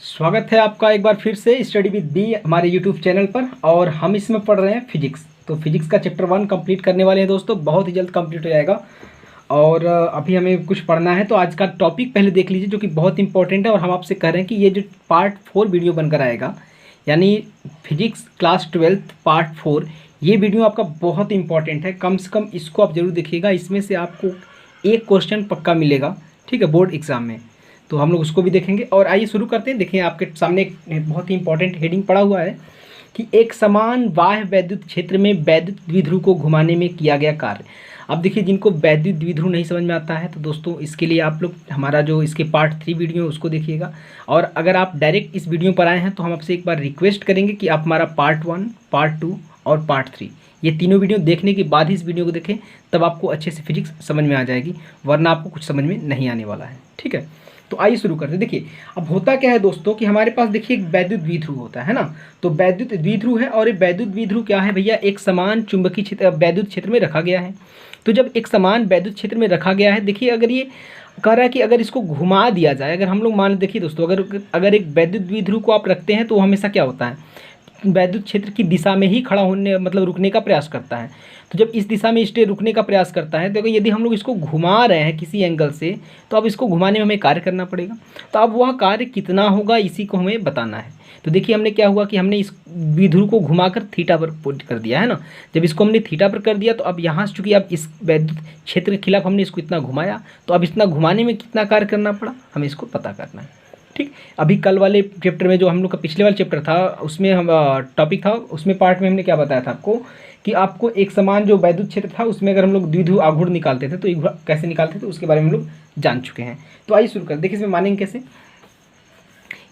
स्वागत है आपका एक बार फिर से स्टडी विद बी हमारे यूट्यूब चैनल पर। और हम इसमें पढ़ रहे हैं फिजिक्स। तो फिजिक्स का चैप्टर 1 कंप्लीट करने वाले हैं दोस्तों, बहुत ही जल्द कंप्लीट हो जाएगा। और अभी हमें कुछ पढ़ना है, तो आज का टॉपिक पहले देख लीजिए जो कि बहुत इंपॉर्टेंट है। और हम आपसे कह रहे हैं कि ये जो पार्ट 4 वीडियो बनकर आएगा, यानी फिजिक्स क्लास 12 पार्ट 4, ये वीडियो आपका बहुत इंपॉर्टेंट है। कम से कम इसको आप ज़रूर देखिएगा, इसमें से आपको एक क्वेश्चन पक्का मिलेगा, ठीक है, बोर्ड एग्जाम में। तो हम लोग उसको भी देखेंगे। और आइए शुरू करते हैं। देखिए आपके सामने एक बहुत ही इंपॉर्टेंट हेडिंग पड़ा हुआ है कि एक समान बाह्य वैद्युत क्षेत्र में वैद्युत द्विध्रुव को घुमाने में किया गया कार्य। अब देखिए, जिनको वैद्युत द्विध्रुव नहीं समझ में आता है तो दोस्तों इसके लिए आप लोग हमारा जो इसके पार्ट 3 वीडियो है उसको देखिएगा। और अगर आप डायरेक्ट इस वीडियो पर आए हैं तो हम आपसे एक बार रिक्वेस्ट करेंगे कि आप हमारा पार्ट 1, पार्ट 2 और पार्ट 3 ये तीनों वीडियो देखने के बाद ही इस वीडियो को देखें, तब आपको अच्छे से फिजिक्स समझ में आ जाएगी, वरना आपको कुछ समझ में नहीं आने वाला है, ठीक है। तो आइए शुरू करते हैं। देखिए अब होता क्या है दोस्तों कि हमारे पास देखिए एक वैद्युत द्विध्रुव होता है ना। तो वैद्युत द्विध्रुव है, और ये वैद्युत द्विध्रुव क्या है भैया, एक समान चुंबकीय क्षेत्र वैद्युत क्षेत्र में रखा गया है। तो जब एक समान वैद्युत क्षेत्र में रखा गया है, देखिए अगर ये कह रहा है कि अगर इसको घुमा दिया जाए, अगर हम लोग मान, देखिए दोस्तों, अगर अगर एक वैद्युत द्विध्रुव को आप रखते हैं तो हमेशा क्या होता है, वैद्युत क्षेत्र की दिशा में ही खड़ा होने मतलब रुकने का प्रयास करता है। तो जब इस दिशा में स्टे रुकने का प्रयास करता है, तो यदि हम लोग इसको घुमा रहे हैं किसी एंगल से, तो अब इसको घुमाने में हमें कार्य करना पड़ेगा। तो अब वह कार्य कितना होगा इसी को हमें बताना है। तो देखिए हमने क्या हुआ कि हमने इस द्विध्रुव को घुमाकर थीटा पर पुट कर दिया है ना। जब इसको हमने थीटा पर कर दिया, तो अब यहाँ से चूंकि अब इस वैद्युत क्षेत्र के खिलाफ हमने इसको इतना घुमाया, तो अब इतना घुमाने में कितना कार्य करना पड़ा हमें इसको पता करना है, ठीक। अभी कल वाले चैप्टर में जो हम लोग का पिछले वाला चैप्टर था, उसमें हम टॉपिक था, उसमें पार्ट में हमने क्या बताया था आपको कि आपको एक समान जो वैद्युत क्षेत्र था उसमें अगर हम लोग द्विध्रुव आघूर्ण निकालते थे तो एक कैसे निकालते थे उसके बारे में हम लोग जान चुके हैं। तो आइए शुरू कर। देखिए इसमें मानेंगे कैसे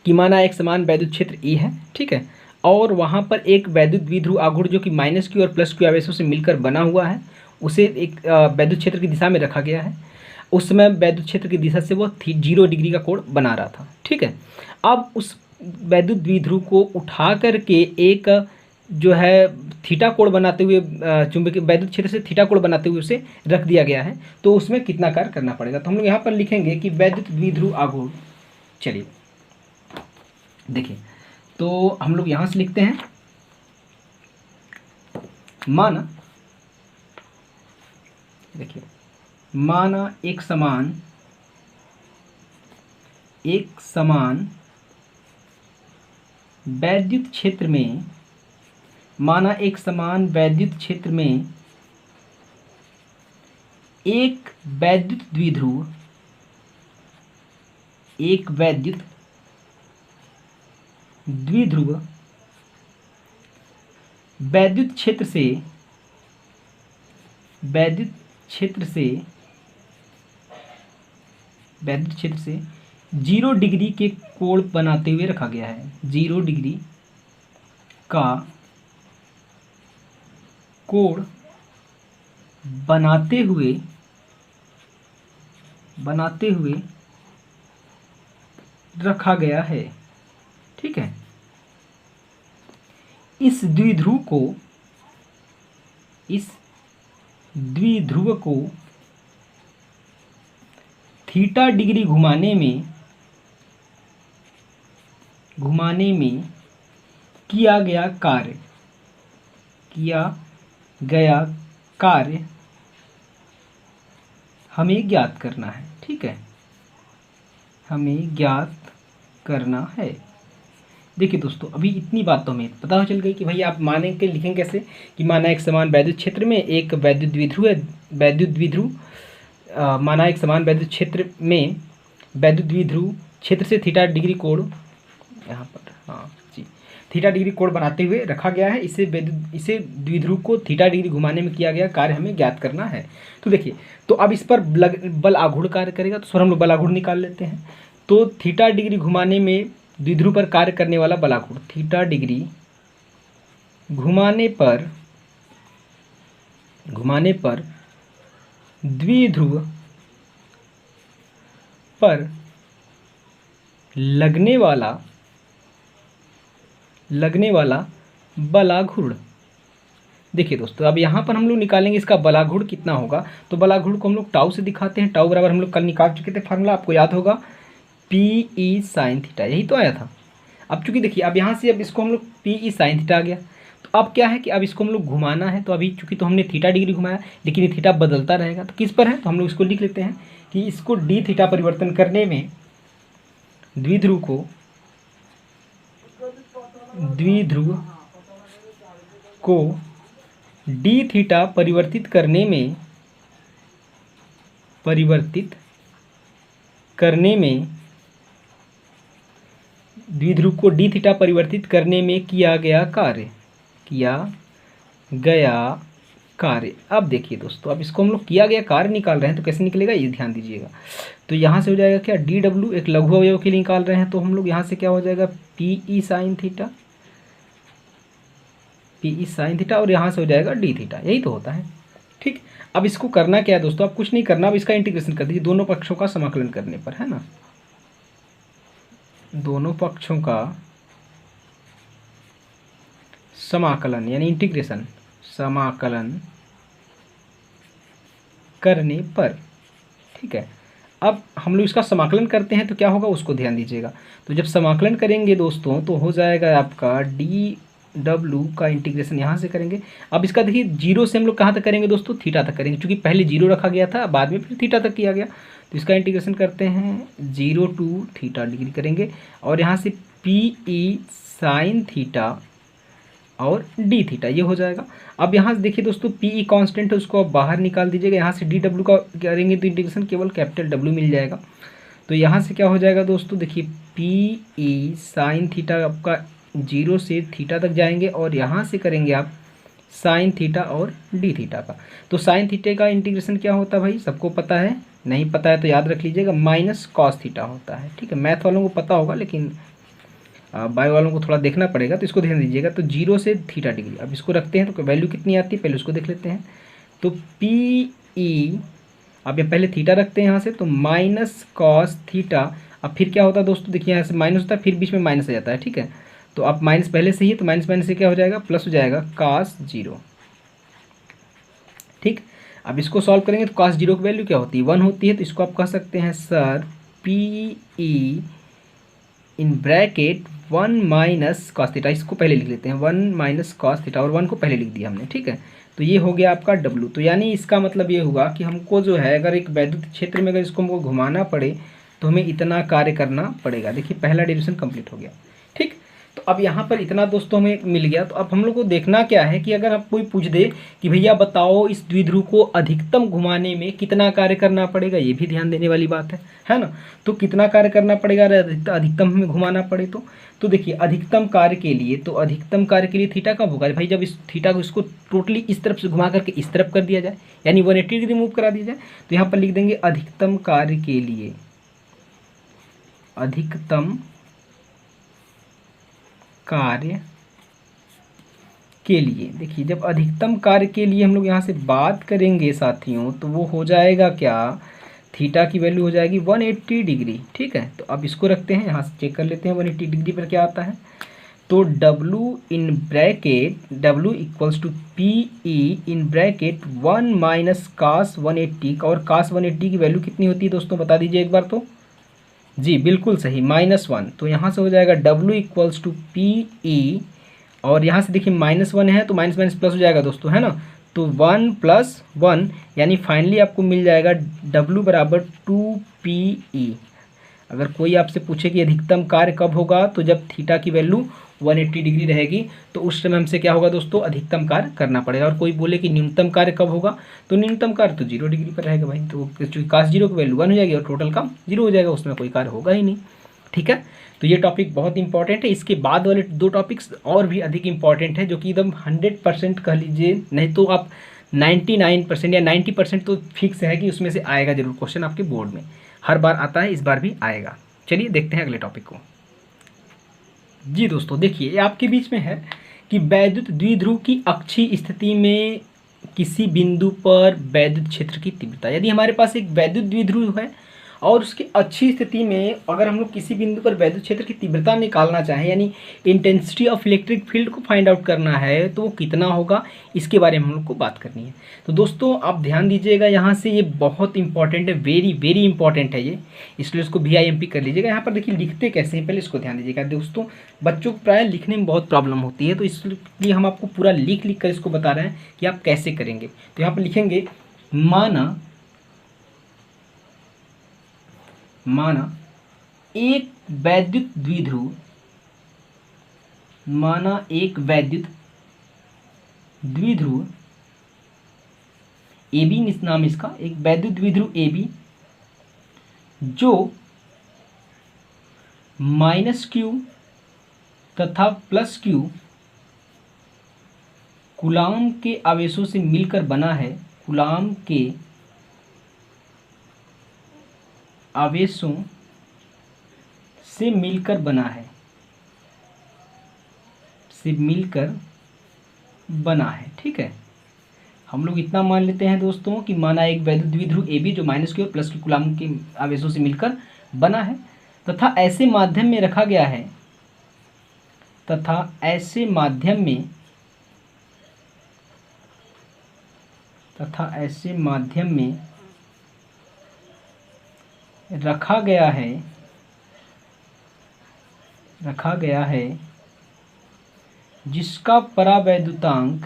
कि माना एक समान वैद्युत क्षेत्र E है, ठीक है, और वहाँ पर एक वैद्युत द्विध्रुव आघूर्ण जो कि -q और +q आवेशों से मिलकर बना हुआ है, उसे एक वैद्युत क्षेत्र की दिशा में रखा गया है। उस समय वैद्युत क्षेत्र की दिशा से वो 0 डिग्री का कोण बना रहा था, ठीक है। अब उस वैद्युत द्विध्रुव को उठा करके एक जो है थीटा कोण बनाते हुए चुंबकीय वैद्युत क्षेत्र से थीटा कोण बनाते हुए उसे रख दिया गया है। तो उसमें कितना कार्य करना पड़ेगा, तो हम लोग यहाँ पर लिखेंगे कि वैद्युत द्विध्रुव आघूर्ण। चलिए देखिए, तो हम लोग यहाँ से लिखते हैं, माना देखिए माना एक समान वैद्युत क्षेत्र में, माना एक समान वैद्युत क्षेत्र में एक वैद्युत द्विध्रुव वैद्युत क्षेत्र से 0 डिग्री के कोण बनाते हुए रखा गया है। 0 डिग्री का कोण बनाते हुए रखा गया है, ठीक है। इस द्विध्रुव को थीटा डिग्री घुमाने में किया गया कार्य हमें ज्ञात करना है, ठीक है, हमें ज्ञात करना है। देखिए दोस्तों, अभी इतनी बात तो हमें पता चल गई कि भाई आप माने के लिखेंगे कैसे कि माना एक समान वैद्युत क्षेत्र में एक वैद्युत द्विध्रुव माना एक समान वैद्युत क्षेत्र में वैद्युत द्विध्रुव क्षेत्र से थीटा डिग्री कोण, यहाँ पर हाँ जी, थीटा डिग्री कोण बनाते हुए रखा गया है। इसे द्विध्रुव को थीटा डिग्री घुमाने में किया गया कार्य हमें ज्ञात करना है। तो देखिए, तो अब इस पर बल आघूर्ण कार्य करेगा, तो सर हम लोग बल आघूर्ण निकाल लेते हैं। तो थीटा डिग्री घुमाने में द्विध्रुव पर कार्य करने वाला बल आघूर्ण, थीटा डिग्री घुमाने पर द्विध्रुव पर लगने वाला बलाघूर्ण। देखिए दोस्तों, अब यहाँ पर हम लोग निकालेंगे इसका बलाघूर्ण कितना होगा। तो बलाघूर्ण को हम लोग टाउ से दिखाते हैं। टाउ बराबर हम लोग कल निकाल चुके थे फार्मूला, आपको याद होगा पी ई साइन थीटा, यही तो आया था। अब चूंकि देखिए अब यहाँ से अब इसको हम लोग पी ई साइन थीटा आ गया, तो अब क्या है कि अब इसको हम लोग घुमाना है। तो अभी चूंकि तो हमने थीटा डिग्री घुमाया, लेकिन ये थीटा बदलता रहेगा, तो किस पर है, तो हम लोग इसको लिख लेते हैं कि इसको डी थीटा परिवर्तन करने में द्विध्रुव को डी थीटा परिवर्तित करने में द्विध्रुव को डी थीटा परिवर्तित करने में किया गया कार्य। अब देखिए दोस्तों, अब इसको हम लोग किया गया कार्य निकाल रहे हैं, तो कैसे निकलेगा ये ध्यान दीजिएगा। तो यहाँ से हो जाएगा क्या, डी डब्ल्यू एक लघु अवयव के लिए निकाल रहे हैं, तो हम लोग यहाँ से क्या हो जाएगा पी ई साइन थीटा और यहाँ से हो जाएगा डी थीटा, यही तो होता है। ठीक, अब इसको करना क्या है दोस्तों, अब कुछ नहीं करना, अब इसका इंटीग्रेशन कर दीजिए दोनों पक्षों का समाकलन करने पर, है ना। दोनों पक्षों का समाकलन यानी इंटीग्रेशन, समाकलन करने पर, ठीक है। अब हम लोग इसका समाकलन करते हैं तो क्या होगा उसको ध्यान दीजिएगा। तो जब समाकलन करेंगे दोस्तों तो हो जाएगा आपका डी डब्ल्यू का इंटीग्रेशन यहाँ से करेंगे। अब इसका देखिए जीरो से हम लोग कहाँ तक करेंगे दोस्तों, थीटा तक करेंगे, क्योंकि पहले जीरो रखा गया था, बाद में फिर थीटा तक किया गया। तो इसका इंटीग्रेशन करते हैं 0 to थीटा डिग्री करेंगे, और यहाँ से पी ई साइन थीटा और डी थीटा ये हो जाएगा। अब यहाँ से देखिए दोस्तों पी ई कॉन्स्टेंट है, उसको आप बाहर निकाल दीजिएगा। यहाँ से डी डब्ल्यू का करेंगे तो इंटीग्रेशन केवल कैपिटल डब्ल्यू मिल जाएगा। तो यहाँ से क्या हो जाएगा दोस्तों, देखिए पी ई साइन थीटा आपका 0 से थीटा तक जाएंगे, और यहाँ से करेंगे आप साइन थीटा और डी थीटा का। तो साइन थीटे का इंटीग्रेशन क्या होता है भाई, सबको पता है, नहीं पता है तो याद रख लीजिएगा, माइनस कॉस थीटा होता है। ठीक है, मैथ वालों को पता होगा, लेकिन बायो वालों को थोड़ा देखना पड़ेगा, तो इसको ध्यान दीजिएगा। तो 0 से थीटा डिग्री, अब इसको रखते हैं तो वैल्यू कितनी आती है पहले उसको देख लेते हैं। तो पी ई, अब ये पहले थीटा रखते हैं यहाँ से, तो माइनस कॉस थीटा। अब फिर क्या होता है दोस्तों, देखिए यहाँ से माइनस होता है, फिर बीच में माइनस आ जाता है। ठीक है, तो अब माइनस पहले से ही है, तो माइनस माइनस से क्या हो जाएगा, प्लस हो जाएगा कॉस 0। ठीक, अब इसको सॉल्व करेंगे तो कॉस 0 की वैल्यू क्या होती है, 1 होती है। तो इसको आप कह सकते हैं sir P E in bracket 1 minus cos theta, इसको पहले लिख लेते हैं 1 माइनस कॉस थीटा, और 1 को पहले लिख दिया हमने। ठीक है, तो ये हो गया आपका डब्लू। तो यानी इसका मतलब ये हुआ कि हमको जो है अगर एक वैद्युत क्षेत्र में अगर इसको हमको घुमाना पड़े तो हमें इतना कार्य करना पड़ेगा। देखिए पहला डेरिवेशन कंप्लीट हो गया। ठीक, तो अब यहाँ पर इतना दोस्तों हमें मिल गया। तो अब हम लोग को देखना क्या है कि अगर आप कोई पूछ दे कि भैया बताओ इस द्विध्रुव को अधिकतम घुमाने में कितना कार्य करना पड़ेगा, ये भी ध्यान देने वाली बात है ना। तो कितना कार्य करना पड़ेगा अधिकतम हमें घुमाना पड़े तो देखिए अधिकतम कार्य के लिए, तो अधिकतम कार्य के लिए थीटा कब होगा भाई, जब इस थीटा को इसको टोटली इस तरफ से घुमा करके इस तरफ कर दिया जाए, यानी 180 डिग्री मूव करा दिया जाए। तो यहाँ पर लिख देंगे अधिकतम कार्य के लिए, अधिकतम कार्य के लिए। देखिए जब अधिकतम कार्य के लिए हम लोग यहाँ से बात करेंगे साथियों, तो वो हो जाएगा क्या, थीटा की वैल्यू हो जाएगी 180 डिग्री। ठीक है, तो अब इसको रखते हैं, यहाँ से चेक कर लेते हैं 180 डिग्री पर क्या आता है। तो W in bracket W equals to P E in bracket 1 minus cos 180, और कास 180 की वैल्यू कितनी होती है दोस्तों बता दीजिए एक बार। तो जी बिल्कुल सही, -1। तो यहाँ से हो जाएगा W equals to P E, और यहाँ से देखिए -1 है तो माइनस माइनस प्लस हो जाएगा दोस्तों, है ना। तो 1 + 1 यानी फाइनली आपको मिल जाएगा W बराबर 2PE। अगर कोई आपसे पूछे कि अधिकतम कार्य कब होगा, तो जब थीटा की वैल्यू 180 डिग्री रहेगी, तो उस समय हमसे क्या होगा दोस्तों, अधिकतम कार्य करना पड़ेगा। और कोई बोले कि न्यूनतम कार्य कब होगा, तो न्यूनतम कार्य तो 0 डिग्री पर रहेगा भाई। तो चूँकि cos 0 की वैल्यू 1 हो जाएगी और टोटल का 0 हो जाएगा, उसमें कोई कार्य होगा ही नहीं। ठीक है, तो ये टॉपिक बहुत इंपॉर्टेंट है। इसके बाद वाले 2 टॉपिक्स और भी अधिक इंपॉर्टेंट है, जो कि एकदम 100% कह लीजिए, नहीं तो आप 99% या 90% तो फिक्स है कि उसमें से आएगा जरूर क्वेश्चन आपके बोर्ड में। हर बार आता है, इस बार भी आएगा। चलिए देखते हैं अगले टॉपिक को। जी दोस्तों देखिए, ये आपके बीच में है कि वैद्युत द्विध्रुव की अक्षीय स्थिति में किसी बिंदु पर वैद्युत क्षेत्र की तीव्रता। यदि हमारे पास एक वैद्युत द्विध्रुव है और उसकी अच्छी स्थिति में अगर हम लोग किसी बिंदु पर वैद्युत क्षेत्र की तीव्रता निकालना चाहें, यानी इंटेंसिटी ऑफ इलेक्ट्रिक फील्ड को फाइंड आउट करना है, तो वो कितना होगा, इसके बारे में हम लोग को बात करनी है। तो दोस्तों आप ध्यान दीजिएगा, यहाँ से ये बहुत इंपॉर्टेंट है, वेरी वेरी इंपॉर्टेंट है ये, इसलिए इसको VIMP कर लीजिएगा। यहाँ पर देखिए लिखते कैसे हैं, पहले इसको ध्यान दीजिएगा। दोस्तों बच्चों को प्रायः लिखने में बहुत प्रॉब्लम होती है, तो इसलिए हम आपको पूरा लिख कर इसको बता रहे हैं कि आप कैसे करेंगे। तो यहाँ पर लिखेंगे माना एक वैद्युत द्विध्रुव, माना एक वैद्युत द्विध्रुव AB नाम इसका, एक वैद्युत द्विध्रुव AB जो -q तथा +q कूलाम के आवेशों से मिलकर बना है, कूलाम के आवेशों से मिलकर बना है, से मिलकर बना है। ठीक है, हम लोग इतना मान लेते हैं दोस्तों कि माना एक वैद्युत द्विध्रुव AB जो -q और +q कूलाम के आवेशों से मिलकर बना है तथा ऐसे माध्यम में रखा गया है, तथा ऐसे माध्यम में रखा गया है जिसका परावैद्युतांक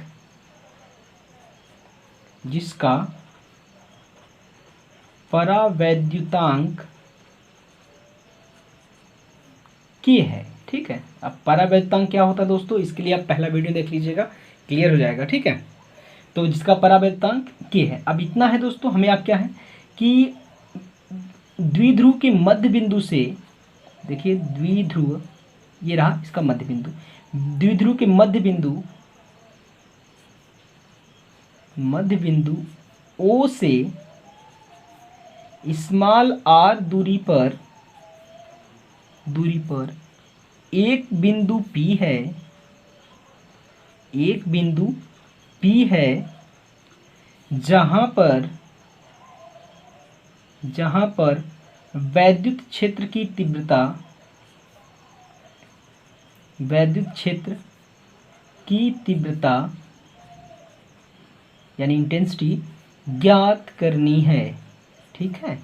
K है। ठीक है, अब परावैद्युतांक क्या होता है दोस्तों, इसके लिए आप पहला वीडियो देख लीजिएगा, क्लियर हो जाएगा। ठीक है, तो जिसका परावैद्युतांक K है। अब इतना है दोस्तों, हमें आप क्या है कि द्विध्रुव के मध्य बिंदु से, देखिए द्विध्रुव ये रहा इसका मध्य बिंदु, द्विध्रुव के मध्य बिंदु O से r दूरी पर एक बिंदु P है, जहां पर वैद्युत क्षेत्र की तीव्रता यानी इंटेंसिटी ज्ञात करनी है। ठीक है,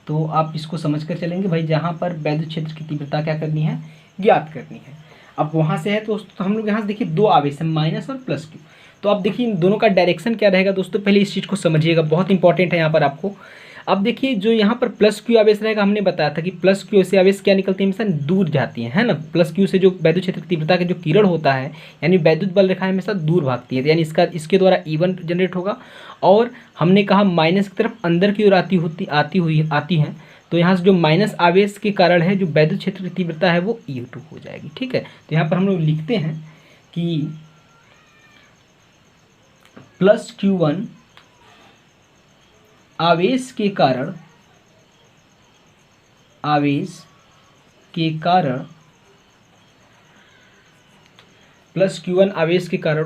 तो आप इसको समझ कर चलेंगे भाई, जहाँ पर वैद्युत क्षेत्र की तीव्रता क्या करनी है, ज्ञात करनी है। अब वहाँ से है तो हम लोग यहाँ से देखिए दो आवेश है, माइनस और प्लस q। तो आप देखिए इन दोनों का डायरेक्शन क्या रहेगा दोस्तों, पहले इस चीज़ को समझिएगा, बहुत इंपॉर्टेंट है यहाँ पर आपको। अब देखिए जो यहाँ पर प्लस q आवेश रहेगा, हमने बताया था कि प्लस q से आवेश क्या निकलती है, हमेशा दूर जाती है ना। प्लस q से जो वैद्युत क्षेत्र की तीव्रता का जो किरण होता है, यानी वैद्युत बल रेखा हमेशा दूर भागती है, यानी इसके द्वारा E1 जनरेट होगा। और हमने कहा माइनस की तरफ अंदर की ओर आती है, तो यहाँ से जो माइनस आवेश के कारण है जो वैद्युत क्षेत्र की तीव्रता है वो E2 हो जाएगी। ठीक है, तो यहाँ पर हम लोग लिखते हैं कि प्लस Q1 आवेश के कारण प्लस Q1 आवेश के कारण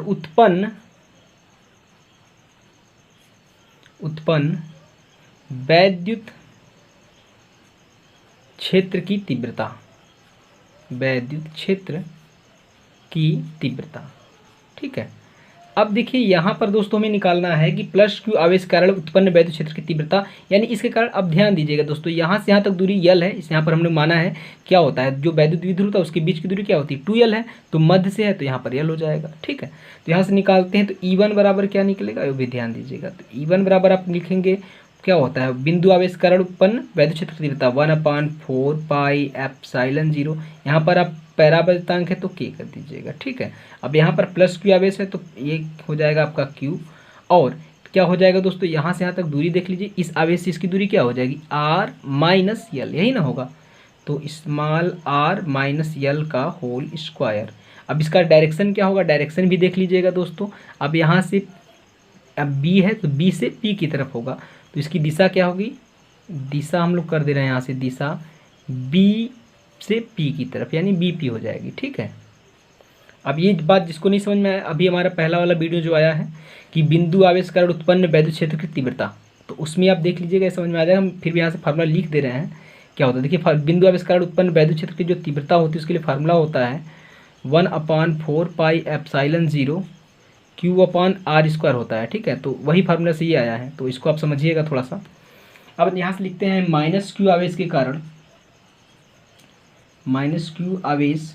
उत्पन्न वैद्युत क्षेत्र की तीव्रता। ठीक है, अब देखिए यहाँ पर दोस्तों हमें निकालना है कि प्लस q आवेश कारण उत्पन्न वैद्युत क्षेत्र की तीव्रता, यानी इसके कारण। अब ध्यान दीजिएगा दोस्तों, यहाँ से यहाँ तक दूरी L है, इस यहाँ पर हमने माना है क्या होता है, जो वैद्युत द्विध्रुव था उसके बीच की दूरी क्या होती है, 2L है, तो मध्य से है तो यहाँ पर L हो जाएगा। ठीक है, तो यहाँ से निकालते हैं, तो E1 बराबर क्या निकलेगा, वो भी ध्यान दीजिएगा। तो E1 बराबर आप लिखेंगे क्या होता है, बिंदु आवेश कारण उत्पन्न वैद्युत क्षेत्र की तीव्रता 1/4 पाई एप्सिलॉन0। यहाँ पर आप परावैद्युतांक है तो K कर दीजिएगा। ठीक है, अब यहाँ पर प्लस q आवेश है तो ये हो जाएगा आपका Q, और क्या हो जाएगा दोस्तों, यहाँ से यहाँ तक दूरी देख लीजिए, इस आवेश से इसकी दूरी क्या हो जाएगी, r माइनस L, यही ना होगा, तो स्मॉल r माइनस L का होल स्क्वायर। अब इसका डायरेक्शन क्या होगा, डायरेक्शन भी देख लीजिएगा दोस्तों। अब यहाँ से अब B है तो B से P की तरफ होगा, तो इसकी दिशा क्या होगी, दिशा हम लोग कर दे रहे हैं यहाँ से, दिशा B से P की तरफ, यानी BP हो जाएगी। ठीक है, अब ये बात जिसको नहीं समझ में आया, अभी हमारा पहला वाला वीडियो जो आया है कि बिंदु आवेश कारण उत्पन्न वैद्युत क्षेत्र की तीव्रता, तो उसमें आप देख लीजिएगा, समझ में आ जाएगा। हम फिर भी यहाँ से फार्मूला लिख दे रहे हैं, क्या होता है देखिए। बिंदु आवेश कारण उत्पन्न वैद्युत क्षेत्र की जो तीव्रता होती है उसके लिए फार्मूला होता है 1/4πε0 Q/r² होता है, ठीक है। तो वही फार्मूला से ये आया है, तो इसको आप समझिएगा थोड़ा सा। अब यहाँ से लिखते हैं -q आवेश के कारण, -q आवेश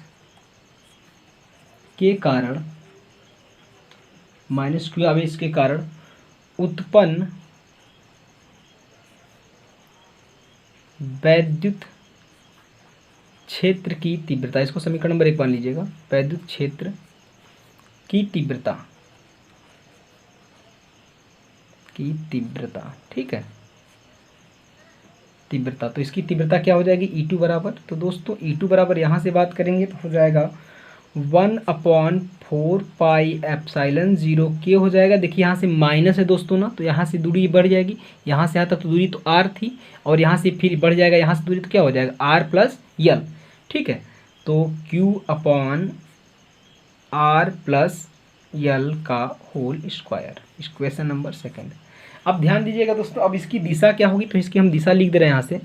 के कारण, -q आवेश के कारण उत्पन्न वैद्युत क्षेत्र की तीव्रता, इसको समीकरण नंबर 1 मान लीजिएगा। वैद्युत क्षेत्र की तीव्रता, ठीक है, तीव्रता। तो इसकी तीव्रता क्या हो जाएगी, E2 बराबर, तो दोस्तों E2 बराबर यहाँ से बात करेंगे तो हो जाएगा 1/4πε0 K हो जाएगा। देखिए यहाँ से माइनस है दोस्तों ना, तो यहाँ से दूरी बढ़ जाएगी, यहाँ से यहाँ तक तो दूरी तो r थी, और यहाँ से फिर बढ़ जाएगा, यहाँ से दूरी तो क्या हो जाएगा r + l, ठीक है। तो Q/r + l का होल स्क्वायर, इक्वेशन नंबर 2। अब ध्यान दीजिएगा दोस्तों, अब इसकी दिशा क्या होगी, तो इसकी हम दिशा लिख दे रहे हैं यहाँ से।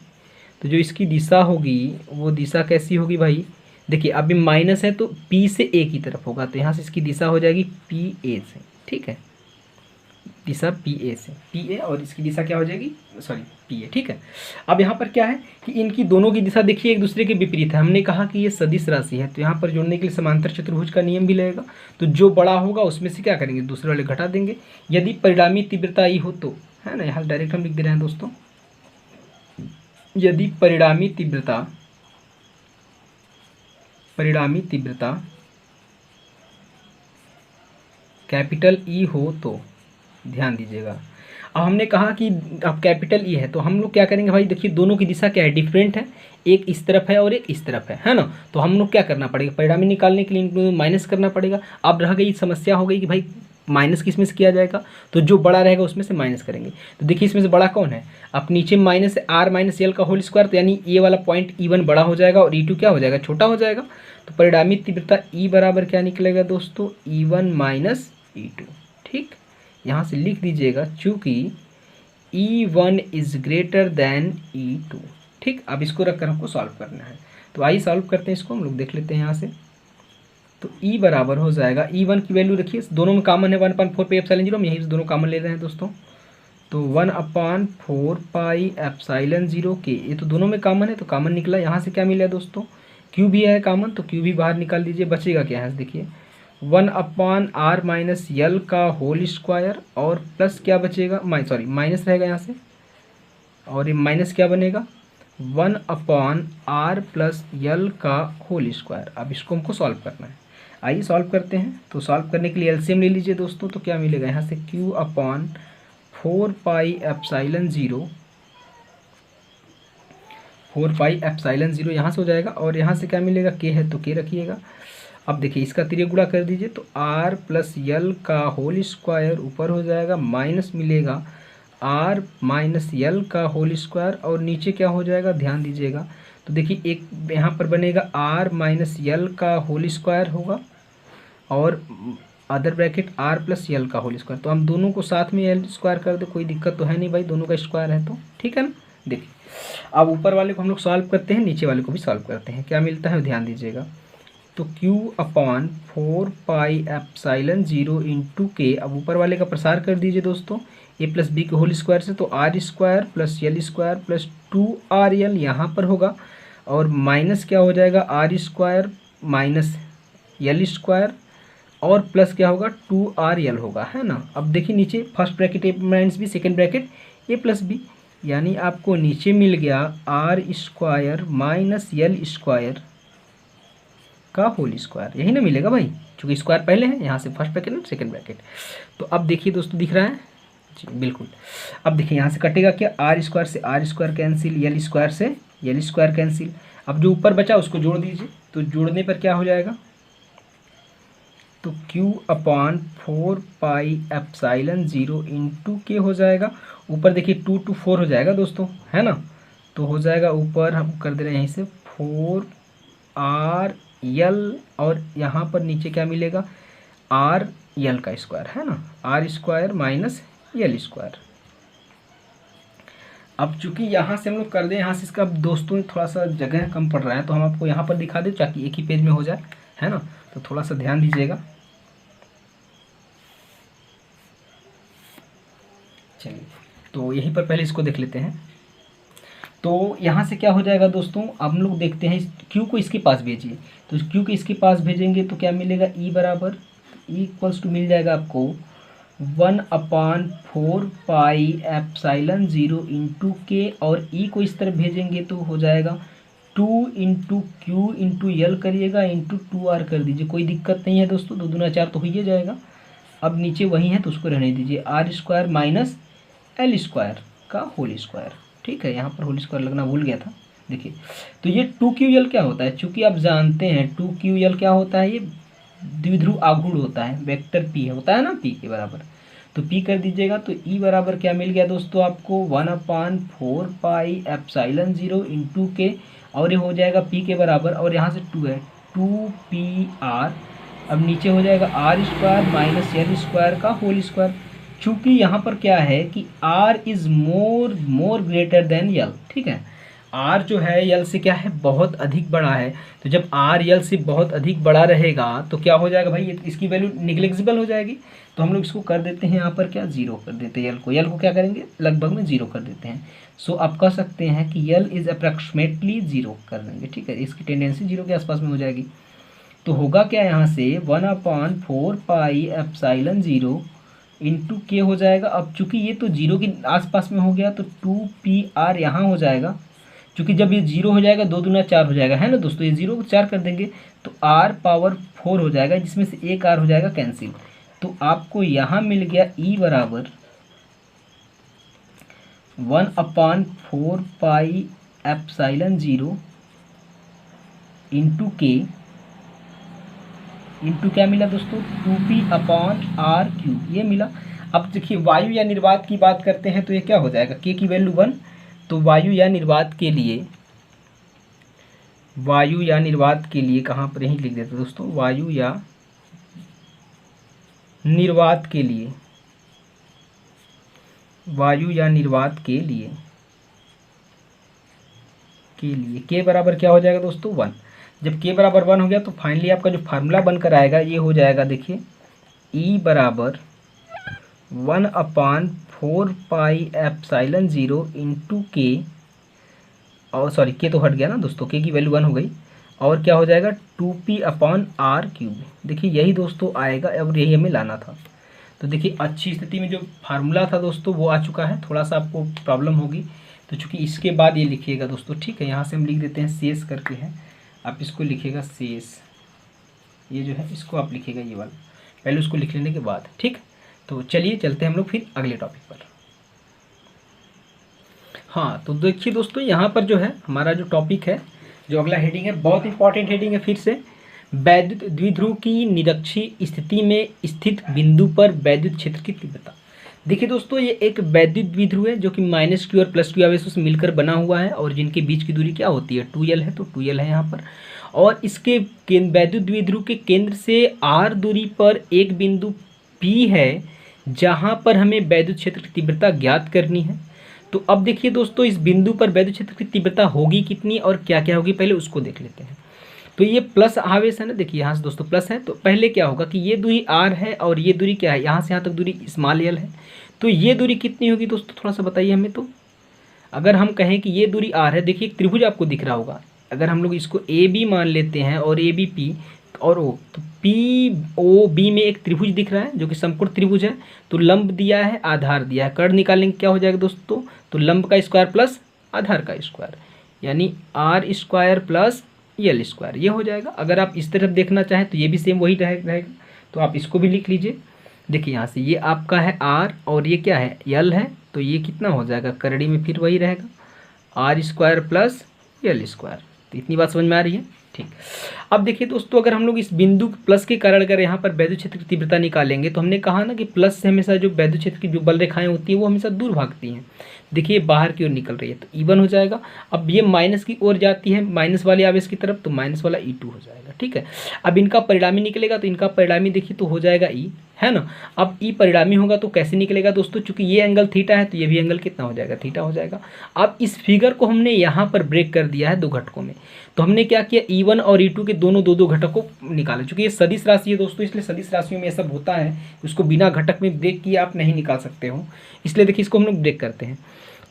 तो जो इसकी दिशा होगी वो दिशा कैसी होगी भाई, देखिए अभी माइनस है तो P से A की तरफ होगा, तो यहाँ से इसकी दिशा हो जाएगी PA से, ठीक है, दिशा PA से, PA, और इसकी दिशा क्या हो जाएगी, सॉरी PA, ठीक है। अब यहाँ पर क्या है कि इनकी दोनों की दिशा देखिए एक दूसरे के विपरीत है। हमने कहा कि ये सदिश राशि है, तो यहाँ पर जोड़ने के लिए समांतर चतुर्भुज का नियम भी लगेगा। तो जो बड़ा होगा उसमें से क्या करेंगे, दूसरे वाले घटा देंगे। यदि परिणामी तीव्रता ई हो तो, है ना, यहाँ डायरेक्ट हम लिख दे रहे हैं दोस्तों, यदि परिणामी तीव्रता कैपिटल E हो तो, ध्यान दीजिएगा। अब हमने कहा कि अब कैपिटल E है तो हम लोग क्या करेंगे भाई, देखिए दोनों की दिशा क्या है, डिफरेंट है, एक इस तरफ है और एक इस तरफ है ना। तो हम लोग क्या करना पड़ेगा, परिणामी निकालने के लिए इनको माइनस करना पड़ेगा। अब रह गई समस्या, हो गई कि भाई माइनस किस में से किया जाएगा, तो जो बड़ा रहेगा उसमें से माइनस करेंगे। तो देखिए इसमें से बड़ा कौन है, अब नीचे माइनस r - l का होल स्क्वायर, तो यानी ये वाला पॉइंट E1 बड़ा हो जाएगा और E2 क्या हो जाएगा, छोटा हो जाएगा। तो परिणामी तीव्रता E बराबर क्या निकलेगा दोस्तों, E1 - E2, ठीक। यहाँ से लिख दीजिएगा चूँकि E1 is greater than E2, ठीक। अब इसको रखकर हमको सॉल्व करना है, तो आइए सॉल्व करते हैं इसको, हम लोग देख लेते हैं यहाँ से। तो E बराबर हो जाएगा, E1 की वैल्यू रखिए, दोनों में कॉमन है 1/4πε0, हम यही से दोनों कॉमन ले रहे हैं दोस्तों। तो 1/4πε0 के, ये तो दोनों में कॉमन है तो कॉमन निकला। यहाँ से क्या मिला दोस्तों, Q भी है कॉमन, तो Q भी बाहर निकाल दीजिए, बचेगा क्या है देखिए 1/r - l का होल स्क्वायर, और प्लस क्या बचेगा, माइनस रहेगा यहाँ से, और ये माइनस क्या बनेगा 1/r + l का होल स्क्वायर। अब इसको हमको सॉल्व करना है, आइए सॉल्व करते हैं। तो सॉल्व करने के लिए एलसीएम ले लीजिए दोस्तों, तो क्या मिलेगा यहाँ से Q/4πε0 यहाँ से हो जाएगा, और यहाँ से क्या मिलेगा, K है तो K रखिएगा। अब देखिए इसका तिर्यक गुणा कर दीजिए, तो r + l का होल स्क्वायर ऊपर हो जाएगा, माइनस मिलेगा r - l का होल स्क्वायर, और नीचे क्या हो जाएगा ध्यान दीजिएगा। तो देखिए एक यहाँ पर बनेगा r - l का होल स्क्वायर होगा, और अदर ब्रैकेट r + l का होल स्क्वायर। तो हम दोनों को साथ में l स्क्वायर कर दे, कोई दिक्कत तो है नहीं भाई, दोनों का स्क्वायर है तो ठीक है ना। देखिए अब ऊपर वाले को हम लोग सॉल्व करते हैं, नीचे वाले को भी सॉल्व करते हैं, क्या मिलता है ध्यान दीजिएगा। तो Q/4πε0 × K, अब ऊपर वाले का प्रसार कर दीजिए दोस्तों, a + b के होल स्क्वायर से, तो r² + l² + 2rl यहाँ पर होगा, और माइनस क्या हो जाएगा r² - l², और प्लस क्या होगा 2rl होगा, है ना। अब देखिए नीचे first bracket a - b, second bracket a + b, यानी आपको नीचे मिल गया r² - l² का होल स्क्वायर, यही ना मिलेगा भाई, चूँकि स्क्वायर पहले है, यहाँ से फर्स्ट ब्रैकेट ना सेकंड ब्रैकेट। तो अब देखिए दोस्तों दिख रहा है जी, बिल्कुल। अब देखिए यहाँ से कटेगा क्या, r² से r² कैंसिल, l² से l² कैंसिल। अब जो ऊपर बचा उसको जोड़ दीजिए, तो जोड़ने पर क्या हो जाएगा, तो Q/4πε0 × K हो जाएगा। ऊपर देखिए 2 to 4 हो जाएगा दोस्तों, है ना। तो हो जाएगा ऊपर हम कर दे रहे हैं यहीं से 4rl, और यहाँ पर नीचे क्या मिलेगा rl का स्क्वायर, है ना, r² - l²। अब चूंकि यहाँ से हम लोग कर दें, यहाँ से इसका दोस्तों थोड़ा सा जगह कम पड़ रहा है, तो हम आपको यहाँ पर दिखा दें ताकि एक ही पेज में हो जाए, है ना। तो थोड़ा सा ध्यान दीजिएगा। चलिए, तो यहीं पर पहले इसको देख लेते हैं। तो यहाँ से क्या हो जाएगा दोस्तों, अब हम लोग देखते हैं क्यू को इसके पास भेजिए। तो क्यू को इसके पास भेजेंगे तो क्या मिलेगा, ई बराबर ई इक्वल्स टू मिल जाएगा आपको 1/4 पाई एप्साइलन 0 इंटू के, और ई को इस तरफ भेजेंगे तो हो जाएगा 2 इंटू क्यू इंटू यल करिएगा इंटू 2r कर दीजिए। कोई दिक्कत नहीं है दोस्तों, 2 दूना 4 तो हो ही जाएगा। अब नीचे वही है तो उसको रहने दीजिए, r² माइनस l² का होल स्क्वायर। ठीक है, यहाँ पर होल स्क्वायर लगना भूल गया था। देखिए, तो ये 2QL क्या होता है, चूंकि आप जानते हैं 2QL क्या होता है, ये द्विध्रुव आघूर्ण होता है, वेक्टर p होता है ना, p के बराबर। तो p कर दीजिएगा, तो e बराबर क्या मिल गया दोस्तों आपको 1/4 पाई एप्साइलन 0 इंटू के, और ये हो जाएगा p के बराबर, और यहाँ से 2 है 2pr। अब नीचे हो जाएगा r² माइनस l² का होल स्क्वायर। चूंकि यहाँ पर क्या है कि r is more greater than l. ठीक है, r जो है यल से क्या है, बहुत अधिक बड़ा है। तो जब r यल से बहुत अधिक बड़ा रहेगा तो क्या हो जाएगा भाई, इसकी वैल्यू निग्लेक्सिबल हो जाएगी। तो हम लोग इसको कर देते हैं यहाँ पर क्या, 0 कर देते हैं। यल को क्या करेंगे, लगभग में 0 कर देते हैं। सो आप कह सकते हैं कि यल इज अप्रॉक्सीमेटली 0 कर देंगे। ठीक है, इसकी टेंडेंसी 0 के आसपास में हो जाएगी। तो होगा क्या यहाँ से 1/4 पाई एप्साइलन 0 इंटू के हो जाएगा। अब चूंकि ये तो 0 के आसपास में हो गया तो 2pr यहाँ हो जाएगा। चूंकि जब ये 0 हो जाएगा 2 दूना 4 हो जाएगा, है ना दोस्तों, ये 0 को 4 कर देंगे तो r⁴ हो जाएगा, जिसमें से एक r हो जाएगा कैंसिल। तो आपको यहाँ मिल गया e बराबर 1/4 पाई एप्साइलन 0 इंटू के इंटू क्या मिला दोस्तों, 2p/r³ ये मिला। अब देखिए, वायु या निर्वात की बात करते हैं तो ये क्या हो जाएगा, k की वैल्यू 1। तो वायु या निर्वात के लिए कहाँ पर, यहीं लिख देते दोस्तों, वायु या निर्वात के लिए k बराबर क्या हो जाएगा दोस्तों, 1। जब k बराबर 1 हो गया तो फाइनली आपका जो फार्मूला बनकर आएगा ये हो जाएगा, देखिए E बराबर 1/4 पाई एप्साइलन 0 इंटू के, और सॉरी k तो हट गया ना दोस्तों, k की वैल्यू 1 हो गई, और क्या हो जाएगा 2p/r³। देखिए यही दोस्तों आएगा, अब यही हमें लाना था। तो देखिए अच्छी स्थिति में जो फार्मूला था दोस्तों वो आ चुका है। थोड़ा सा आपको प्रॉब्लम होगी तो चूँकि इसके बाद ये लिखिएगा दोस्तों। ठीक है, यहाँ से हम लिख देते हैं शेष करके है, आप इसको लिखिएगा शेष, ये जो है इसको आप लिखिएगा ये वाला, पहले उसको लिख लेने के बाद। ठीक, तो चलिए चलते हैं हम लोग फिर अगले टॉपिक पर। हाँ, तो देखिए दोस्तों, यहाँ पर जो है हमारा जो टॉपिक है, जो अगला हेडिंग है, बहुत इंपॉर्टेंट हेडिंग है। फिर से, वैद्युत द्विध्रुव की निरक्षीय स्थिति में स्थित बिंदु पर वैद्युत क्षेत्र की तीव्रता। देखिए दोस्तों, ये एक वैद्युत द्विध्रुव है जो कि -q और +q आवेशों से मिलकर बना हुआ है, और जिनके बीच की दूरी क्या होती है, 2l है। तो 2l है यहाँ पर, और इसके वैद्युत द्विध्रुव के केंद्र से r दूरी पर एक बिंदु P है जहाँ पर हमें वैद्युत क्षेत्र की तीव्रता ज्ञात करनी है। तो अब देखिए दोस्तों, इस बिंदु पर वैद्युत क्षेत्र की तीव्रता होगी कितनी और क्या क्या होगी, पहले उसको देख लेते हैं। तो ये प्लस आवेश है ना, देखिए यहाँ से दोस्तों प्लस है, तो पहले क्या होगा कि ये दूरी r है और ये दूरी क्या है, यहाँ से यहाँ तक दूरी स्मॉल l है। तो ये दूरी कितनी होगी दोस्तों, थोड़ा सा बताइए हमें। तो अगर हम कहें कि ये दूरी r है, देखिए एक त्रिभुज आपको दिख रहा होगा, अगर हम लोग इसको AB मान लेते हैं और AB P और O, तो POB में एक त्रिभुज दिख रहा है जो कि समकोण त्रिभुज है। तो लंब दिया है, आधार दिया है, कर्ण निकालेंगे क्या हो जाएगा दोस्तों, तो लंब का स्क्वायर प्लस आधार का स्क्वायर, यानी r² प्लस l², ये हो जाएगा। अगर आप इस तरफ देखना चाहें तो ये भी सेम वही रहेगा, तो आप इसको भी लिख लीजिए। देखिए यहाँ से ये आपका है r और ये क्या है, l है, तो ये कितना हो जाएगा, करड़ी में फिर वही रहेगा r² प्लस l²। तो इतनी बात समझ में आ रही है। ठीक। अब देखिए दोस्तों, अगर हम लोग इस बिंदु प्लस के कारण अगर यहाँ पर वैद्युत क्षेत्र की तीव्रता निकालेंगे तो हमने कहा ना कि प्लस से हमेशा जो वैद्युत क्षेत्र की जो बल रेखाएं होती हैं वो हमेशा दूर भागती हैं। देखिए बाहर की ओर निकल रही है तो E1 हो जाएगा। अब ये माइनस की ओर जाती है, माइनस वाले आवेश की तरफ, तो माइनस वाला E2 हो जाएगा। ठीक है, अब इनका परिणामी निकलेगा तो इनका परिणामी देखिए तो हो जाएगा E, है ना। अब E परिणामी होगा तो कैसे निकलेगा दोस्तों, चूंकि ये एंगल थीटा है तो ये भी एंगल कितना हो जाएगा, थीटा हो जाएगा। अब इस फिगर को हमने यहाँ पर ब्रेक कर दिया है दो घटकों में। तो हमने क्या किया, E1 और E2 के दोनों दो दो घटक को निकाला। चूंकि ये सदिश राशि है दोस्तों, इसलिए सदिश राशियों में ये सब होता है, उसको बिना घटक में ब्रेक किए आप नहीं निकाल सकते हो। इसलिए देखिए इसको हम लोग ब्रेक करते हैं।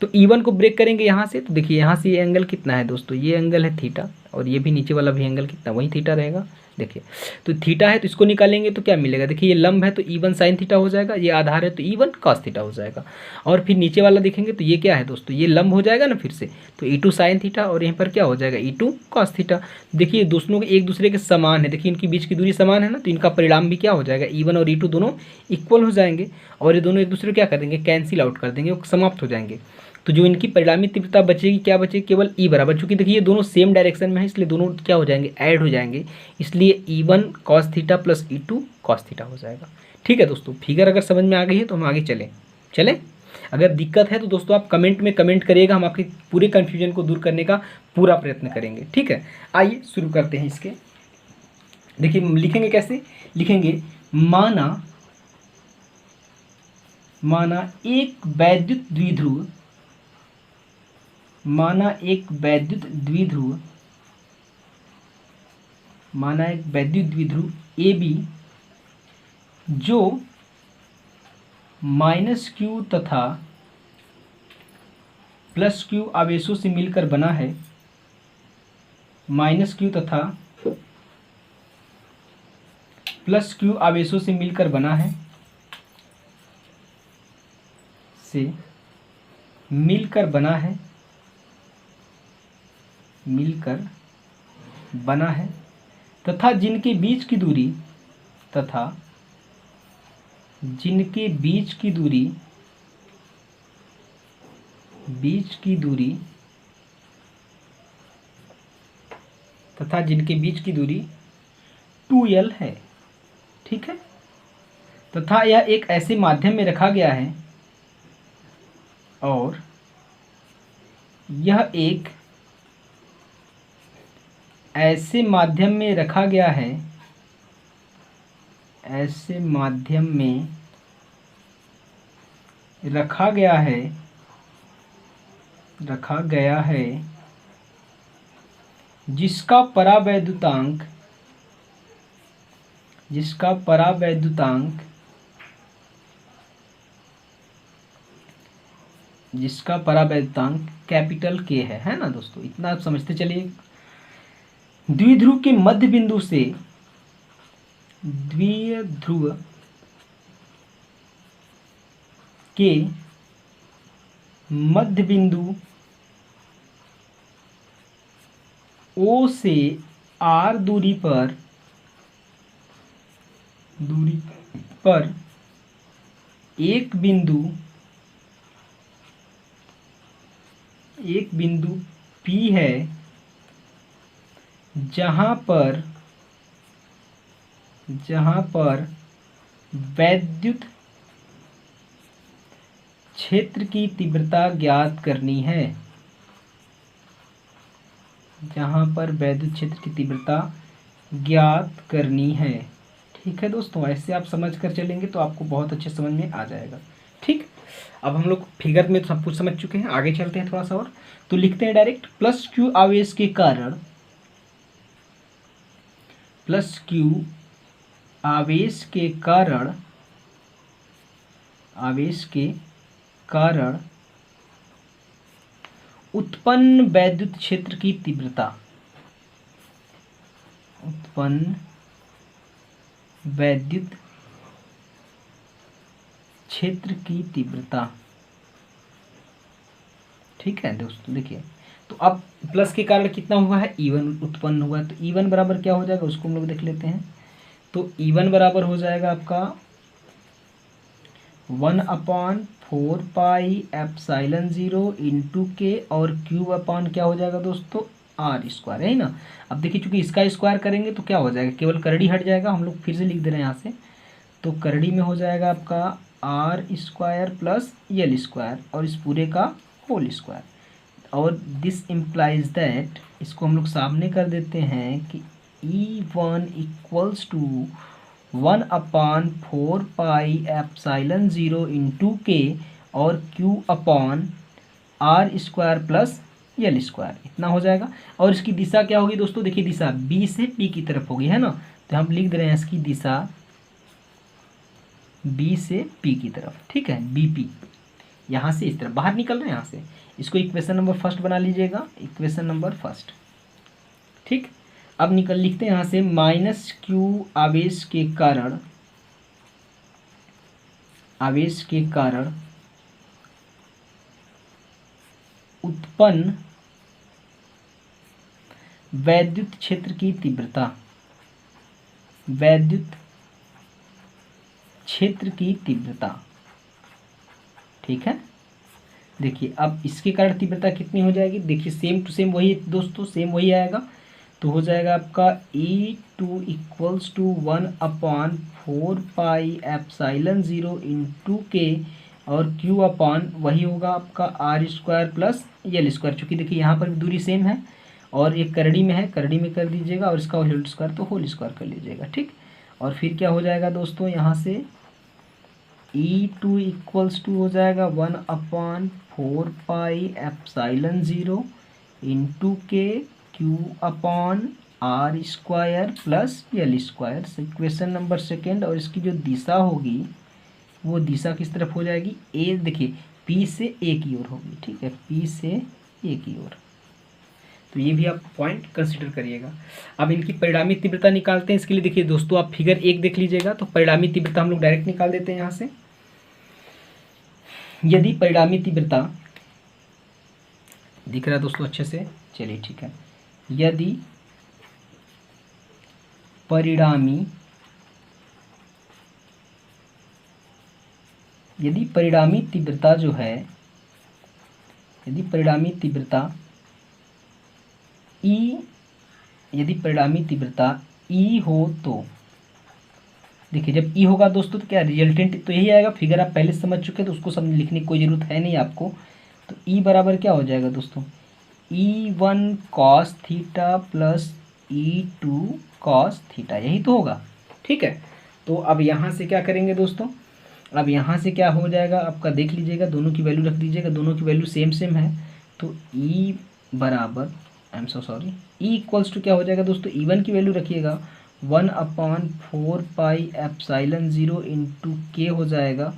तो E1 को ब्रेक करेंगे यहाँ से, तो देखिए यहाँ से ये एंगल कितना है दोस्तों, ये एंगल है थीटा, और ये भी नीचे वाला भी एंगल कितना, वही थीटा रहेगा। देखिए तो थीटा है तो इसको निकालेंगे तो क्या मिलेगा, देखिए ये लंब है तो E1 साइन थीटा हो जाएगा, ये आधार है तो E1 कॉस थीटा हो जाएगा। और फिर नीचे वाला देखेंगे तो ये क्या है दोस्तों, ये लंब हो जाएगा ना फिर से, तो E2 साइन थीटा, और यहाँ पर क्या हो जाएगा E2 कॉस थीटा। देखिए दोनों के एक दूसरे के समान है, देखिए इनकी बीच की दूरी समान है ना, तो इनका परिणाम भी क्या हो जाएगा, E1 और E2 दोनों इक्वल हो जाएंगे, और ये दोनों एक दूसरे को क्या कर देंगे, कैंसिल आउट कर देंगे, वो समाप्त हो जाएंगे। तो जो इनकी परिणामी तीव्रता बचेगी, क्या बचेगी, केवल E बराबर, चूंकि देखिए ये दोनों सेम डायरेक्शन में है इसलिए दोनों क्या हो जाएंगे, ऐड हो जाएंगे, इसलिए E1 cos theta plus E2 cos theta हो जाएगा। ठीक है दोस्तों, फिगर अगर समझ में आ गई है तो हम आगे चलें। अगर दिक्कत है तो दोस्तों आप कमेंट में कमेंट करिएगा, हम आपके पूरे कन्फ्यूजन को दूर करने का पूरा प्रयत्न करेंगे। ठीक है, आइए शुरू करते हैं इसके। देखिए लिखेंगे कैसे, लिखेंगे माना एक वैद्युत द्विध्रुव, माना एक वैद्युत द्विध्रुव AB जो -q तथा +q आवेशों से मिलकर बना है, -q तथा +q आवेशों से मिलकर बना है, मिलकर बना है तथा जिनके बीच की दूरी तथा जिनके बीच की दूरी 2l है। ठीक है, तथा यह एक ऐसे माध्यम में रखा गया है, और यह एक ऐसे माध्यम में रखा गया है, रखा गया है जिसका परावैद्युतांक कैपिटल K है ना दोस्तों, इतना आप समझते चलिए। द्विध्रुव के मध्य बिंदु से द्विध्रुव के मध्य बिंदु O से R दूरी पर एक बिंदु P है, जहां पर वैद्युत क्षेत्र की तीव्रता ज्ञात करनी है, ठीक है दोस्तों, ऐसे आप समझ कर चलेंगे तो आपको बहुत अच्छे समझ में आ जाएगा। ठीक, अब हम लोग फिगर में तो सब कुछ समझ चुके हैं, आगे चलते हैं थोड़ा सा और, तो लिखते हैं डायरेक्ट, +q आवेश के कारण उत्पन्न वैद्युत क्षेत्र की तीव्रता, ठीक है दोस्तों। देखिए तो अब प्लस के कारण कितना हुआ है, E1 उत्पन्न हुआ है, तो E1 बराबर क्या हो जाएगा उसको हम लोग देख लेते हैं। तो E1 बराबर हो जाएगा आपका 1/4 पाई एप्सिलॉन 0 इंटू K, और क्यूब अपान क्या हो जाएगा दोस्तों, आर स्क्वायर है ना। अब देखिए चूंकि इसका स्क्वायर करेंगे तो क्या हो जाएगा, केवल करड़ी हट जाएगा, हम लोग फिर से लिख दे रहे हैं यहाँ से। तो करड़ी में हो जाएगा आपका आर स्क्वायर प्लस यल स्क्वायर और इस पूरे का होल स्क्वायर। और दिस इम्प्लाइज दैट, इसको हम लोग सामने कर देते हैं कि E1 equals to 1/4 pi epsilon 0 into K और Q upon R square plus यल स्क्वायर, इतना हो जाएगा। और इसकी दिशा क्या होगी दोस्तों, देखिए दिशा B से P की तरफ होगी, है ना। तो हम लिख दे रहे हैं इसकी दिशा B से P की तरफ, ठीक है, BP यहाँ से इस तरफ बाहर निकल रहे हैं यहाँ से। इसको इक्वेशन नंबर फर्स्ट बना लीजिएगा, इक्वेशन नंबर फर्स्ट, ठीक। अब लिखते हैं यहाँ से -Q आवेश के कारण उत्पन्न वैद्युत क्षेत्र की तीव्रता, ठीक है। देखिए अब इसके कारण तीव्रता कितनी हो जाएगी, देखिए सेम टू सेम वही दोस्तों, सेम वही आएगा। तो हो जाएगा आपका E2 equals to 1/4 pi epsilon 0 into K और Q अपॉन वही होगा आपका आर स्क्वायर प्लस यल स्क्वायर। चूँकि देखिए यहाँ पर भी दूरी सेम है और एक करड़ी में है, करड़ी में कर दीजिएगा और इसका होल स्क्वायर तो होल स्क्वायर कर लीजिएगा, ठीक। और फिर क्या हो जाएगा दोस्तों, यहाँ से E2 इक्वल्स टू हो जाएगा 1/4 pi epsilon 0 into K Q upon R square plus यल स्क्वायर, इक्वेशन नंबर सेकेंड। और इसकी जो दिशा होगी वो दिशा किस तरफ हो जाएगी, ए, देखिए P से A की ओर होगी, ठीक है, P से A की ओर। तो ये भी आप पॉइंट कंसिडर करिएगा। अब इनकी परिणामी तीव्रता निकालते हैं। इसके लिए देखिए दोस्तों आप फिगर 1 देख लीजिएगा। तो परिणामी तीव्रता हम लोग डायरेक्ट निकाल देते हैं यहाँ से। यदि परिणामी तीव्रता दिख रहा है दोस्तों अच्छे से, चलिए ठीक है। यदि परिणामी तीव्रता जो है, यदि परिणामी तीव्रता E हो तो देखिए जब E होगा दोस्तों तो क्या रिजल्टेंट तो यही आएगा। फिगर आप पहले समझ चुके हैं तो उसको समझ लिखने की कोई ज़रूरत है नहीं आपको। तो E बराबर क्या हो जाएगा दोस्तों, E1 cos theta plus E2 cos theta, यही तो होगा, ठीक है। तो अब यहाँ से क्या करेंगे दोस्तों, अब यहाँ से क्या हो जाएगा आपका, देख लीजिएगा, दोनों की वैल्यू रख दीजिएगा, दोनों की वैल्यू सेम है। तो E बराबर E इक्वल्स टू क्या हो जाएगा दोस्तों, E1 की वैल्यू रखिएगा 1/4 पाई एप्साइलन 0 इंटू के हो जाएगा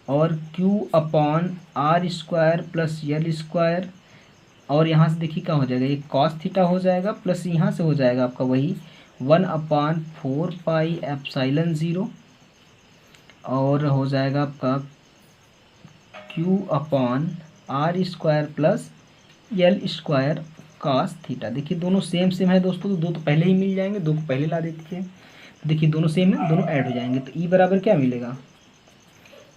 और Q upon R square plus यल स्क्वायर। और यहाँ से देखिए क्या हो जाएगा, ये कॉस थीटा हो जाएगा प्लस यहाँ से हो जाएगा आपका वही 1/4 पाई एप्साइलन 0 और हो जाएगा आपका Q upon R square plus यल स्क्वायर कॉस थीटा। देखिए दोनों सेम है दोस्तों, तो दो तो पहले ही मिल जाएंगे, दो को पहले ला देते हैं। देखिए दोनों सेम है, दोनों ऐड हो जाएंगे। तो E बराबर क्या मिलेगा,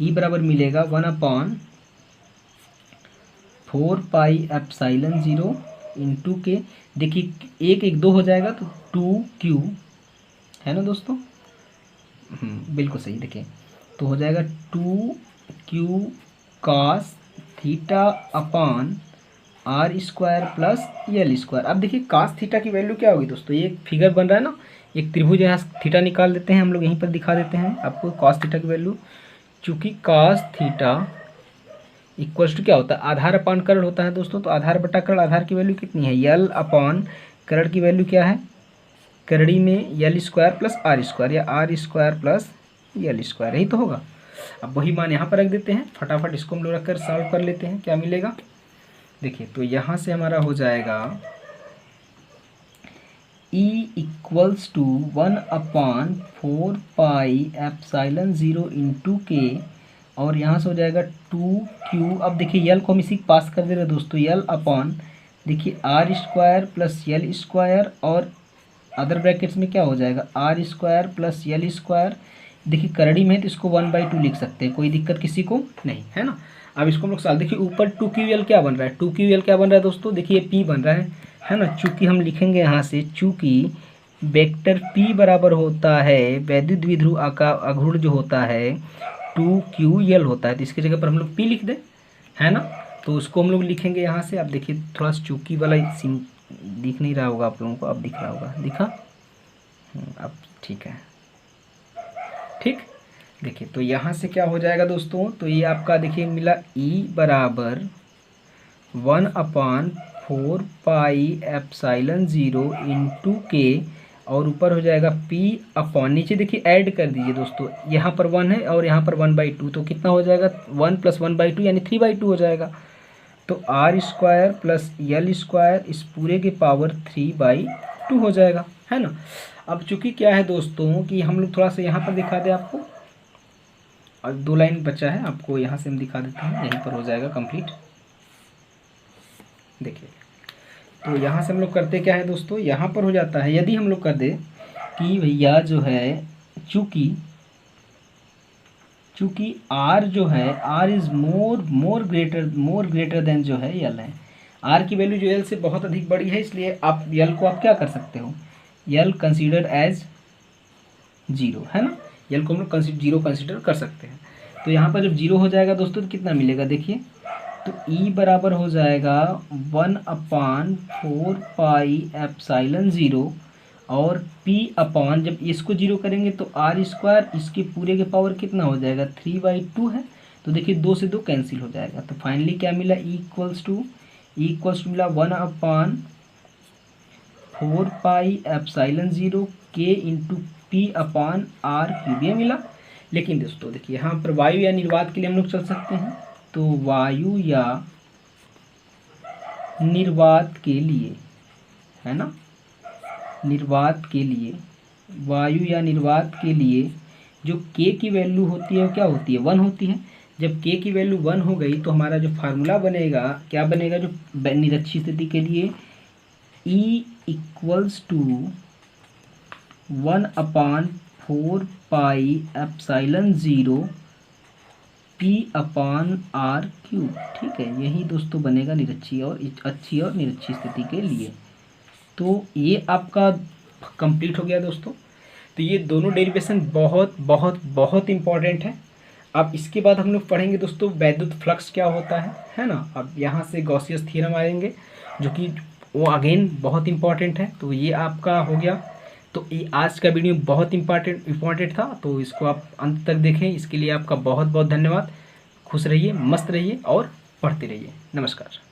E बराबर मिलेगा 1/4 पाई एप्साइलन 0 इंटू के, देखिए 1 2 हो जाएगा तो 2Q है ना दोस्तों, बिल्कुल सही। देखिए तो हो जाएगा 2Q cos theta upon R square plus यल स्क्वायर। अब देखिए कास थीटा की वैल्यू क्या होगी दोस्तों, ये फिगर बन रहा है ना, एक त्रिभुज यहाँ थीटा निकाल देते हैं हम लोग, यहीं पर दिखा देते हैं आपको कास थीटा की वैल्यू। चूँकि कास थीटा इक्वल्स टू क्या होता है, आधार अपान कर्ण होता है दोस्तों। तो आधार बटा कर्ण, आधार की वैल्यू कितनी है, यल अपॉन कर्ण की वैल्यू क्या है, करड़ी में l square plus r square या आर स्क्वायर प्लस यल स्क्वायर, यही तो होगा। अब वही मान यहाँ पर रख देते हैं, फटाफट इसको हम लोग रख कर सॉल्व कर लेते हैं, क्या मिलेगा। देखिए तो यहाँ से हमारा हो जाएगा E equals to 1/4 pi epsilon 0 into K और यहाँ से हो जाएगा 2Q। अब देखिए यल को हम इसी पास कर दे रहे दोस्तों, यल अपॉन देखिए आर स्क्वायर प्लस यल स्क्वायर और अदर ब्रैकेट्स में क्या हो जाएगा आर स्क्वायर प्लस यल स्क्वायर। देखिए करड़ी में है तो इसको 1/2 लिख सकते हैं, कोई दिक्कत किसी को नहीं, है ना। अब इसको हम लोग साल देखिए ऊपर 2QL क्या बन रहा है, 2QL क्या बन रहा है दोस्तों, देखिए P बन रहा है। है ना। चूंकि हम लिखेंगे यहाँ से, चूंकि वेक्टर p बराबर होता है वैद्युत द्विध्रुव आघूर्ण जो होता है 2ql होता है, तो इसकी जगह पर हम लोग p लिख दें, है ना। तो उसको हम लोग लिखेंगे यहाँ से। अब देखिए थोड़ा सा चूंकि वाला सिम दिख नहीं रहा होगा आप लोगों को, अब दिख रहा होगा, दिखा, अब ठीक है, ठीक। देखिए तो यहाँ से क्या हो जाएगा दोस्तों, तो ये आपका देखिए मिला E बराबर 1/4 पाई एप्साइलन 0 इंटू के, और ऊपर हो जाएगा P अपॉन, नीचे देखिए ऐड कर दीजिए दोस्तों, यहाँ पर 1 है और यहाँ पर 1/2, तो कितना हो जाएगा 1 + 1/2 यानी 3/2 हो जाएगा। तो r² + l² इस पूरे के पावर 3/2 हो जाएगा, है ना। अब चूंकि क्या है दोस्तों कि हम लोग थोड़ा सा यहाँ पर दिखा दें आपको, और 2 लाइन बचा है, आपको यहाँ से हम दिखा देते हैं, यहीं पर हो जाएगा कंप्लीट। देखिए तो यहाँ से हम लोग करते क्या है दोस्तों, यहाँ पर हो जाता है, यदि हम लोग कर दे कि भैया जो है चूंकि r जो है r is more greater then जो है l है, r की वैल्यू जो l से बहुत अधिक बड़ी है, इसलिए आप l को आप क्या कर सकते हो, l कंसीडर एज 0, है ना। l को हम लोग 0 कंसीडर कर सकते हैं। तो यहाँ पर जब 0 हो जाएगा दोस्तों तो कितना मिलेगा, देखिए तो E बराबर हो जाएगा 1/4 पाई एप्साइलन 0, और P अपॉन, जब इसको 0 करेंगे तो r², इसके पूरे के पावर कितना हो जाएगा 3/2 है, तो देखिए 2 से 2 कैंसिल हो जाएगा। तो फाइनली क्या मिला, E इक्वल्स टू मिला 1/4 pi epsilon 0 K into P upon r³ ये मिला। लेकिन दोस्तों देखिए यहाँ पर वायु या निर्वात के लिए हम लोग चल सकते हैं, तो वायु या निर्वात के लिए, है ना, निर्वात के लिए, वायु या निर्वात के लिए जो k की वैल्यू होती है क्या होती है, 1 होती है। जब k की वैल्यू 1 हो गई तो हमारा जो फार्मूला बनेगा क्या बनेगा, जो निरक्षीय स्थिति के लिए E equals to 1/4 pi epsilon 0 P upon r³, ठीक है। यही दोस्तों बनेगा निरक्षीय और अच्छी और निरक्षीय स्थिति के लिए। तो ये आपका कंप्लीट हो गया दोस्तों। तो ये दोनों डेरिवेशन बहुत बहुत बहुत इंपॉर्टेंट है। अब इसके बाद हम लोग पढ़ेंगे दोस्तों वैद्युत फ्लक्स क्या होता है ना। अब यहाँ से गॉसियस थ्योरम आएंगे जो कि वो अगेन बहुत इंपॉर्टेंट है। तो ये आपका हो गया। तो ये आज का वीडियो बहुत इंपॉर्टेंट था, तो इसको आप अंत तक देखें। इसके लिए आपका बहुत बहुत धन्यवाद। खुश रहिए, मस्त रहिए और पढ़ते रहिए। नमस्कार।